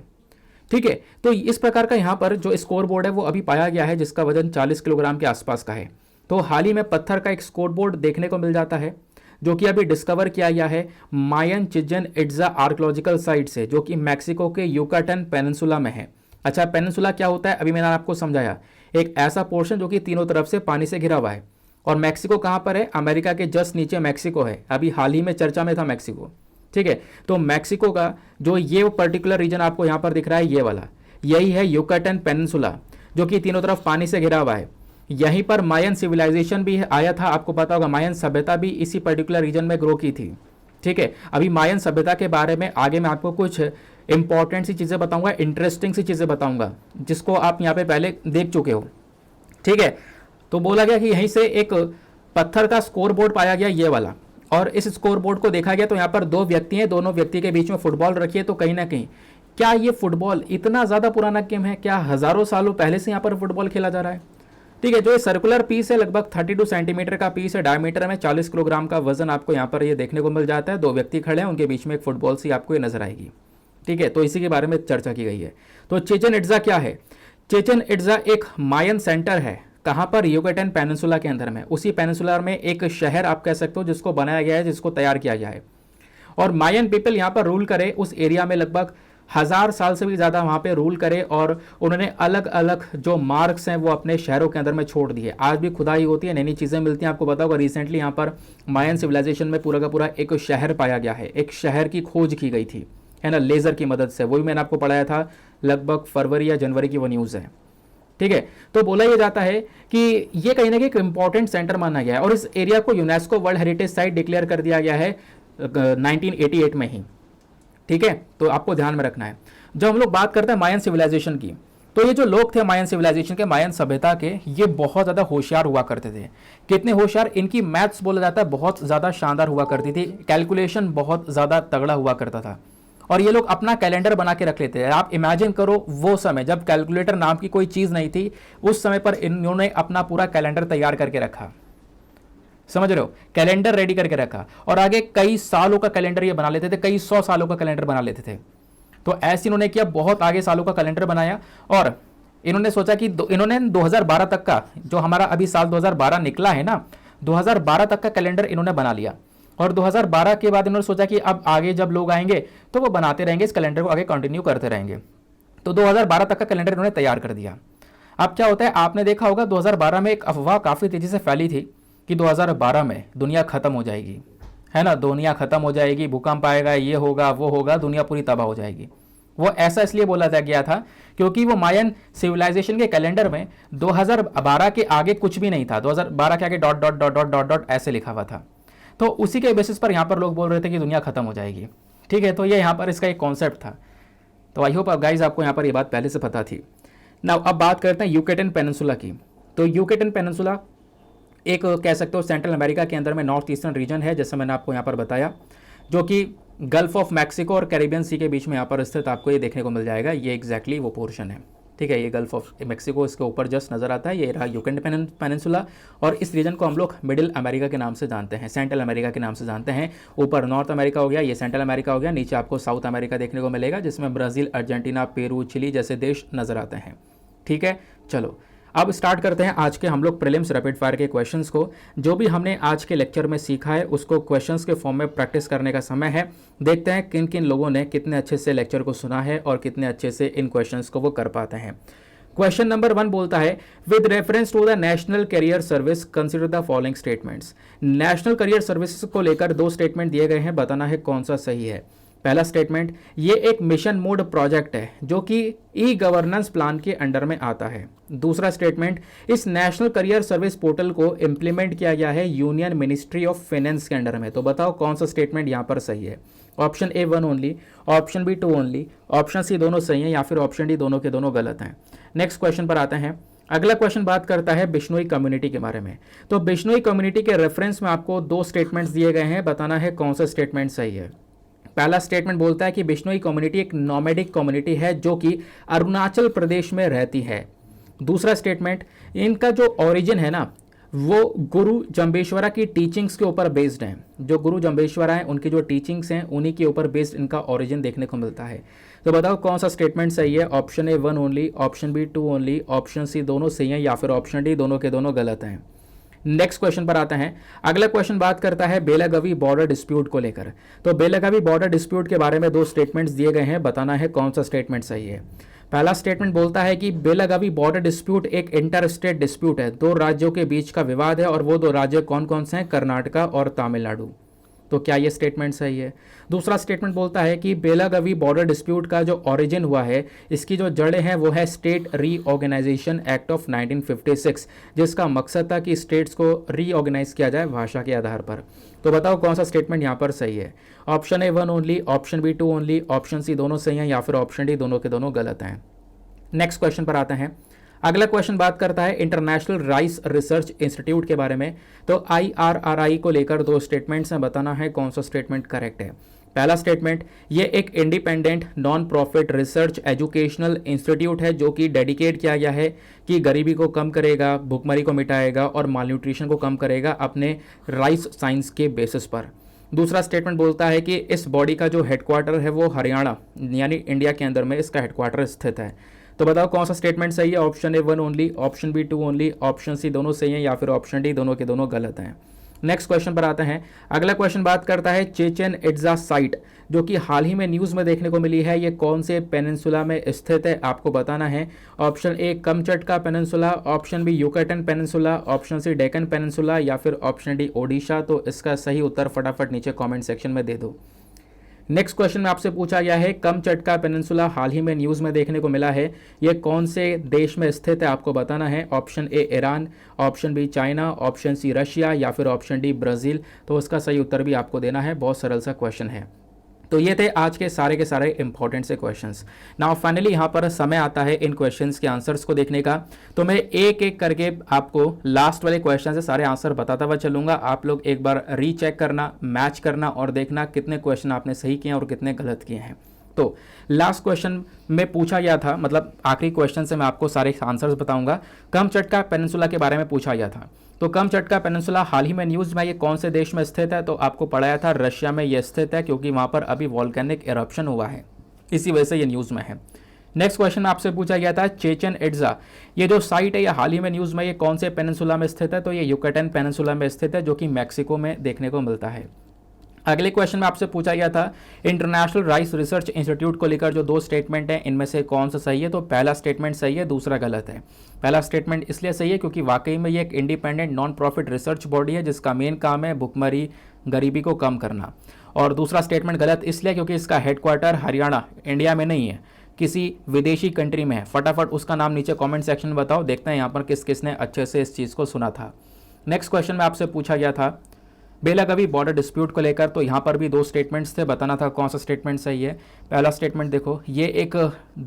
ठीक है। तो इस प्रकार का यहाँ पर जो स्कोर बोर्ड है वो अभी पाया गया है, जिसका वजन 40 किलोग्राम के आसपास का है। तो हाल ही में पत्थर का एक स्कोर बोर्ड देखने को मिल जाता है, जो कि अभी डिस्कवर किया गया है मायन चिचन इट्जा आर्कियोलॉजिकल साइट से, जो कि मैक्सिको के यूकाटन पेनिनसुला में है। अच्छा, पेनिनसुला क्या होता है अभी मैंने आपको समझाया, एक ऐसा पोर्शन जो कि तीनों तरफ से पानी से घिरा हुआ है। और मैक्सिको कहाँ पर है? अमेरिका के जस्ट नीचे मैक्सिको है, अभी हाल ही में चर्चा में था मैक्सिको, ठीक है। तो मैक्सिको का जो ये पर्टिकुलर रीजन आपको यहाँ पर दिख रहा है, ये वाला, यही है यूकाटन पेनिनसुला, जो कि तीनों तरफ पानी से घिरा हुआ है। यहीं पर मायन सिविलाइजेशन भी आया था, आपको पता होगा मायन सभ्यता भी इसी पर्टिकुलर रीजन में ग्रो की थी, ठीक है। अभी मायन सभ्यता के बारे में आगे मैं आपको कुछ इंपॉर्टेंट सी चीज़ें बताऊंगा, इंटरेस्टिंग सी चीज़ें बताऊंगा, जिसको आप यहाँ पे पहले देख चुके हो, ठीक है। तो बोला गया कि यहीं से एक पत्थर का स्कोर बोर्ड पाया गया, ये वाला, और इस स्कोर बोर्ड को देखा गया तो यहाँ पर दो व्यक्ति हैं, दोनों व्यक्ति के बीच में फुटबॉल रखी है। तो कहीं ना कहीं क्या ये फुटबॉल इतना ज़्यादा पुराना गेम है? क्या हज़ारों सालों पहले से यहाँ पर फुटबॉल खेला जा रहा है? ठीक है। जो ये सर्कुलर पीस है, लगभग 32 सेंटीमीटर का पीस है, डायमीटर में 40 किलोग्राम का वजन आपको यहाँ पर ये देखने को मिल जाता है। दो व्यक्ति खड़े हैं, उनके बीच में एक फुटबॉल सी आपको ये नजर आएगी, ठीक है। तो इसी के बारे में चर्चा की गई है। तो चेचन इट्जा क्या है? चेचन इट्जा एक मायन सेंटर है, कहाँ पर? युकाटन पेनिनसुला के अंदर में। उसी पेनिनसुला में एक शहर आप कह सकते हो जिसको बनाया गया है, जिसको तैयार किया गया है। और मायन पीपल यहाँ पर रूल करे, उस एरिया में लगभग 1000 साल से भी ज़्यादा वहाँ पे रूल करे, और उन्होंने अलग अलग जो मार्क्स हैं वो अपने शहरों के अंदर में छोड़ दिए। आज भी खुदाई होती है, नई नई चीज़ें मिलती हैं। आपको पता होगा रिसेंटली यहाँ पर मायन सिविलाइजेशन में पूरा का पूरा एक शहर पाया गया है, एक शहर की खोज की गई थी, है ना, लेज़र की मदद से। वो भी मैंने आपको पढ़ाया था, लगभग फरवरी या जनवरी की वो न्यूज़ है, ठीक है। तो बोला यह जाता है कि ये कहीं ना कहीं एक इंपॉर्टेंट सेंटर माना गया है, और इस एरिया को UNESCO world heritage site declare कर दिया गया है 1988 में ही, ठीक है। तो आपको ध्यान में रखना है। जब हम लोग बात करते हैं मायन सिविलाइजेशन की, तो ये जो लोग थे मायन सिविलाइजेशन के, मायन सभ्यता के, ये बहुत ज़्यादा होशियार हुआ करते थे। कितने होशियार? इनकी मैथ्स बोला जाता है बहुत ज़्यादा शानदार हुआ करती थी, कैलकुलेशन बहुत ज़्यादा तगड़ा हुआ करता था, और ये लोग अपना कैलेंडर बना के रख लेते हैं। आप इमेजिन करो वो समय जब कैलकुलेटर नाम की कोई चीज़ नहीं थी, उस समय पर इन्होंने अपना पूरा कैलेंडर तैयार करके रखा, समझ रहे हो, कैलेंडर रेडी करके रखा, और आगे कई सालों का कैलेंडर ये बना लेते थे, कई 100 सालों का कैलेंडर बना लेते थे। तो ऐसे इन्होंने किया, बहुत आगे सालों का कैलेंडर बनाया, और इन्होंने सोचा कि इन्होंने 2012 तक का, जो हमारा अभी साल 2012 निकला है ना, 2012 तक का कैलेंडर इन्होंने बना लिया। और 2012 के बाद इन्होंने सोचा कि अब आगे जब लोग आएंगे तो वो बनाते रहेंगे, इस कैलेंडर को आगे कंटिन्यू करते रहेंगे। तो 2012 तक का कैलेंडर इन्होंने तैयार कर दिया। अब क्या होता है, आपने देखा होगा 2012 में एक अफवाह काफ़ी तेज़ी से फैली थी कि 2012 में दुनिया ख़त्म हो जाएगी, है ना, दुनिया ख़त्म हो जाएगी, भूकंप आएगा, ये होगा वो होगा, दुनिया पूरी तबाह हो जाएगी। वो ऐसा इसलिए बोला गया था क्योंकि वो मायन सिविलाइजेशन के कैलेंडर में 2012 के आगे कुछ भी नहीं था, 2012 के आगे dot dot dot dot dot dot ऐसे लिखा हुआ था। तो उसी के बेसिस पर यहाँ पर लोग बोल रहे थे कि दुनिया खत्म हो जाएगी, ठीक है। तो ये यहाँ पर इसका एक कॉन्सेप्ट था। तो आई होप गाइज आपको यहाँ पर ये बात पहले से पता थी ना। अब बात करते हैं यूकेटन पेनिनसुला की। तो यूकेटन पेनिनसुला एक कह सकते हो सेंट्रल अमेरिका के अंदर में नॉर्थ ईस्टर्न रीजन है, जैसे मैंने आपको यहाँ पर बताया, जो कि गल्फ ऑफ मैक्सिको और कैरिबियन सी के बीच में यहाँ पर स्थित आपको ये देखने को मिल जाएगा। ये एग्जैक्टली वो पोर्शन है, ठीक है। ये गल्फ ऑफ मैक्सिको इसके ऊपर जस्ट नज़र आता है, ये रहा यूकेटन पेनिनसुला। और इस रीजन को हम लोग मिडिल अमेरिका के नाम से जानते हैं, सेंट्रल अमेरिका के नाम से जानते हैं। ऊपर नॉर्थ अमेरिका हो गया, ये सेंट्रल अमेरिका हो गया, नीचे आपको साउथ अमेरिका देखने को मिलेगा, जिसमें ब्राज़ील, अर्जेंटीना, पेरू, चिली जैसे देश नज़र आते हैं, ठीक है। चलो अब स्टार्ट करते हैं आज के हम लोग प्रीलिम्स रैपिड फायर के क्वेश्चंस को। जो भी हमने आज के लेक्चर में सीखा है उसको क्वेश्चंस के फॉर्म में प्रैक्टिस करने का समय है। देखते हैं किन किन लोगों ने कितने अच्छे से लेक्चर को सुना है और कितने अच्छे से इन क्वेश्चंस को वो कर पाते हैं। क्वेश्चन नंबर 1 बोलता है, with reference to the National Career Service consider the following statements. National Career Service को लेकर 2 स्टेटमेंट दिए गए हैं, बताना है कौन सा सही है। पहला स्टेटमेंट, ये एक मिशन मोड प्रोजेक्ट है जो कि ई गवर्नेंस प्लान के अंडर में आता है। दूसरा स्टेटमेंट, इस नेशनल करियर सर्विस पोर्टल को इम्प्लीमेंट किया गया है यूनियन मिनिस्ट्री ऑफ फाइनेंस के अंडर में। तो बताओ कौन सा स्टेटमेंट यहाँ पर सही है। Option A 1 only, option B 2 only, option C दोनों सही हैं या फिर ऑप्शन डी दोनों के दोनों गलत हैं। नेक्स्ट क्वेश्चन पर आते हैं। अगला क्वेश्चन बात करता है बिश्नोई कम्युनिटी के बारे में। तो बिश्नोई कम्युनिटी के रेफरेंस में आपको 2 स्टेटमेंट्स दिए गए हैं, बताना है कौन सा स्टेटमेंट सही है। पहला स्टेटमेंट बोलता है कि बिश्नोई कम्युनिटी एक नॉमेडिक कम्युनिटी है जो कि अरुणाचल प्रदेश में रहती है। दूसरा स्टेटमेंट, इनका जो ओरिजिन है ना वो गुरु जम्बेश्वरा की टीचिंग्स के ऊपर बेस्ड है। जो गुरु जम्बेश्वरा हैं उनकी जो टीचिंग्स हैं उन्हीं के ऊपर बेस्ड इनका ओरिजिन देखने को मिलता है। तो बताओ कौन सा स्टेटमेंट सही है। Option A 1 only, option B 2 only, option C दोनों सही हैं या फिर ऑप्शन डी दोनों के दोनों गलत हैं। नेक्स्ट क्वेश्चन पर आते हैं। अगला क्वेश्चन बात करता है बेलागावी बॉर्डर डिस्प्यूट को लेकर। तो बेलागावी बॉर्डर डिस्प्यूट के बारे में 2 स्टेटमेंट्स दिए गए हैं, बताना है कौन सा स्टेटमेंट सही है। पहला स्टेटमेंट बोलता है कि बेलागावी बॉर्डर डिस्प्यूट एक इंटर स्टेट डिस्प्यूट है, 2 राज्यों के बीच का विवाद है और वो 2 राज्य कौन कौन से हैं, कर्नाटका और तमिलनाडु। तो क्या ये स्टेटमेंट सही है। दूसरा स्टेटमेंट बोलता है कि बेलागावी बॉर्डर डिस्प्यूट का जो ओरिजिन हुआ है, इसकी जो जड़ें हैं वो है स्टेट रीऑर्गेनाइजेशन एक्ट ऑफ 1956, जिसका मकसद था कि स्टेट्स को रीऑर्गेनाइज किया जाए भाषा के आधार पर। तो बताओ कौन सा स्टेटमेंट यहाँ पर सही है। Option A 1 only, option B 2 only, option C दोनों सही हैं या फिर ऑप्शन डी दोनों के दोनों गलत हैं। नेक्स्ट क्वेश्चन पर आते हैं। अगला क्वेश्चन बात करता है इंटरनेशनल राइस रिसर्च इंस्टीट्यूट के बारे में। तो IRRI को लेकर 2 स्टेटमेंट्स हैं, बताना है कौन सा स्टेटमेंट करेक्ट है। पहला स्टेटमेंट, ये एक independent non profit research educational institute है जो कि डेडिकेट किया गया है कि गरीबी को कम करेगा, भुखमरी को मिटाएगा और मालन्यूट्रिशन को कम करेगा अपने राइस साइंस के बेसिस पर। दूसरा स्टेटमेंट बोलता है कि इस बॉडी का जो हेडक्वार्टर है वो हरियाणा यानी इंडिया के अंदर में इसका हेडक्वार्टर स्थित है। तो बताओ कौन सा स्टेटमेंट सही है। Option A 1 only, option B 2 only, option C दोनों सही हैं या फिर ऑप्शन डी दोनों के दोनों गलत हैं। नेक्स्ट क्वेश्चन पर आते हैं। अगला क्वेश्चन बात करता है चेचन इट्जा साइट जो कि हाल ही में न्यूज़ में देखने को मिली है, ये कौन से पेनिनसुला में स्थित है, आपको बताना है। Option A Kamchatka peninsula, option B Yucatan peninsula, option C Deccan peninsula या फिर ऑप्शन डी ओडिशा। तो इसका सही उत्तर फटाफट नीचे कॉमेंट सेक्शन में दे दो। नेक्स्ट क्वेश्चन में आपसे पूछा गया है कमचटका पेनिनसुला हाल ही में न्यूज़ में देखने को मिला है, ये कौन से देश में स्थित है, आपको बताना है। Option A Iran, option B China, option C Russia या फिर ऑप्शन डी ब्राज़ील। तो उसका सही उत्तर भी आपको देना है, बहुत सरल सा क्वेश्चन है। तो ये थे आज के सारे इंपॉर्टेंट से क्वेश्चंस। नाउ फाइनली यहाँ पर समय आता है इन क्वेश्चंस के आंसर्स को देखने का। तो मैं एक एक करके आपको लास्ट वाले क्वेश्चन से सारे आंसर बताता हुआ चलूँगा। आप लोग एक बार रीचेक करना, मैच करना और देखना कितने क्वेश्चन आपने सही किए और कितने गलत किए हैं। तो लास्ट क्वेश्चन में पूछा गया था, मतलब आखिरी क्वेश्चन से मैं आपको सारे आंसर्स बताऊंगा। कमचटका पेनिनसुला के बारे में पूछा गया था। तो कमचटका पेनिनसुला हाल ही में न्यूज़ में ये कौन से देश में स्थित है, तो आपको पढ़ाया था रशिया में ये स्थित है क्योंकि वहाँ पर अभी वॉल्केनिक इरप्शन हुआ है, इसी वजह से ये न्यूज़ में है। नेक्स्ट क्वेश्चन आपसे पूछा गया था चेचन इट्जा, ये जो साइट है ये हाल ही में न्यूज़ में ये कौन से पेनिनसुला में स्थित है, तो ये युकाटन पेनिनसुला में स्थित है जो कि मैक्सिको में देखने को मिलता है। अगले क्वेश्चन में आपसे पूछा गया था इंटरनेशनल राइस रिसर्च इंस्टीट्यूट को लेकर जो 2 स्टेटमेंट हैं इनमें से कौन सा सही है, तो पहला स्टेटमेंट सही है, दूसरा गलत है। पहला स्टेटमेंट इसलिए सही है क्योंकि वाकई में ये एक independent non profit research body है जिसका मेन काम है भुखमरी गरीबी को कम करना। और दूसरा स्टेटमेंट गलत इसलिए क्योंकि इसका हेडक्वार्टर हरियाणा इंडिया में नहीं है, किसी विदेशी कंट्री में है। फटाफट उसका नाम नीचे कॉमेंट सेक्शन में बताओ, देखते हैं यहाँ पर किस किसने अच्छे से इस चीज़ को सुना था। नेक्स्ट क्वेश्चन में आपसे पूछा गया था बेलागावी बॉर्डर डिस्प्यूट को लेकर, तो यहाँ पर भी 2 स्टेटमेंट्स थे, बताना था कौन सा स्टेटमेंट सही है। पहला स्टेटमेंट देखो, ये एक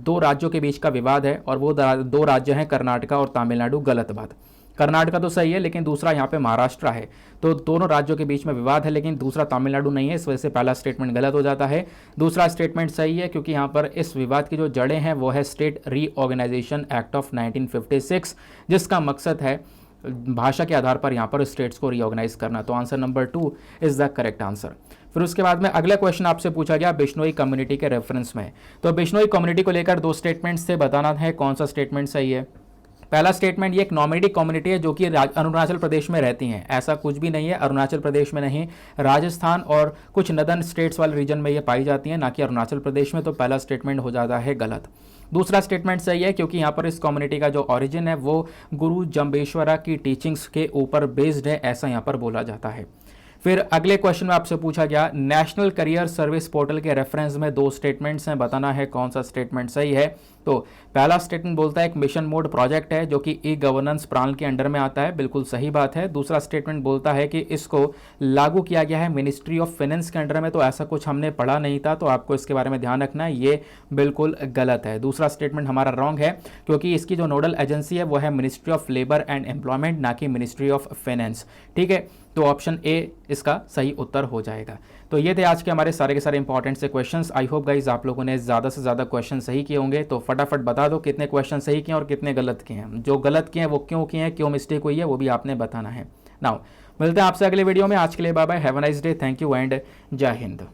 2 राज्यों के बीच का विवाद है और वो 2 राज्य हैं कर्नाटका और तमिलनाडु। गलत बात, कर्नाटका तो सही है लेकिन दूसरा यहाँ पे महाराष्ट्र है, तो दोनों राज्यों के बीच में विवाद है लेकिन दूसरा तमिलनाडु नहीं है, इस वजह से पहला स्टेटमेंट गलत हो जाता है। दूसरा स्टेटमेंट सही है क्योंकि यहाँ पर इस विवाद की जो जड़ें हैं वो है स्टेट रीऑर्गेनाइजेशन एक्ट ऑफ 1956, जिसका मकसद है भाषा के आधार पर यहाँ पर स्टेट्स को रीऑर्गेनाइज करना। तो answer number 2 is the correct answer. फिर उसके बाद में अगला क्वेश्चन आपसे पूछा गया बिश्नोई कम्युनिटी के रेफरेंस में। तो बिश्नोई कम्युनिटी को लेकर 2 स्टेटमेंट्स थे, बताना है कौन सा स्टेटमेंट सही है। पहला स्टेटमेंट, ये एक नॉमेडिक कम्युनिटी है जो कि अरुणाचल प्रदेश में रहती हैं, ऐसा कुछ भी नहीं है, अरुणाचल प्रदेश में नहीं, राजस्थान और कुछ नदर्न स्टेट्स वाले रीजन में ये पाई जाती हैं, ना कि अरुणाचल प्रदेश में। तो पहला स्टेटमेंट हो जाता है गलत। दूसरा स्टेटमेंट सही है क्योंकि यहाँ पर इस कम्युनिटी का जो ओरिजिन है वो गुरु जम्बेश्वरा की टीचिंग्स के ऊपर बेस्ड है, ऐसा यहाँ पर बोला जाता है। फिर अगले क्वेश्चन में आपसे पूछा गया नेशनल करियर सर्विस पोर्टल के रेफरेंस में दो स्टेटमेंट्स हैं, बताना है कौन सा स्टेटमेंट सही है। तो पहला स्टेटमेंट बोलता है एक मिशन मोड प्रोजेक्ट है जो कि ई गवर्नेंस प्राण के अंडर में आता है, बिल्कुल सही बात है। दूसरा स्टेटमेंट बोलता है कि इसको लागू किया गया है मिनिस्ट्री ऑफ फाइनेंस के अंडर में, तो ऐसा कुछ हमने पढ़ा नहीं था, तो आपको इसके बारे में ध्यान रखना है, ये बिल्कुल गलत है। दूसरा स्टेटमेंट हमारा रॉन्ग है क्योंकि इसकी जो नोडल एजेंसी है वो है ministry of labour and employment, ना कि मिनिस्ट्री ऑफ फाइनेंस। ठीक है, तो ऑप्शन ए इसका सही उत्तर हो जाएगा। तो ये थे आज के हमारे सारे के सारे इंपॉर्टेंट से क्वेश्चंस। आई होप गाइज आप लोगों ने ज़्यादा से ज़्यादा क्वेश्चन सही किए होंगे। तो फटाफट बता दो कितने क्वेश्चन सही किए और कितने गलत किए हैं। जो गलत किए हैं वो क्यों किए हैं, क्यों मिस्टेक हुई है, वो भी आपने बताना है। नाउ मिलते हैं आपसे अगले वीडियो में। आज के लिए bye bye, have a nice day, thank you and Jai Hind.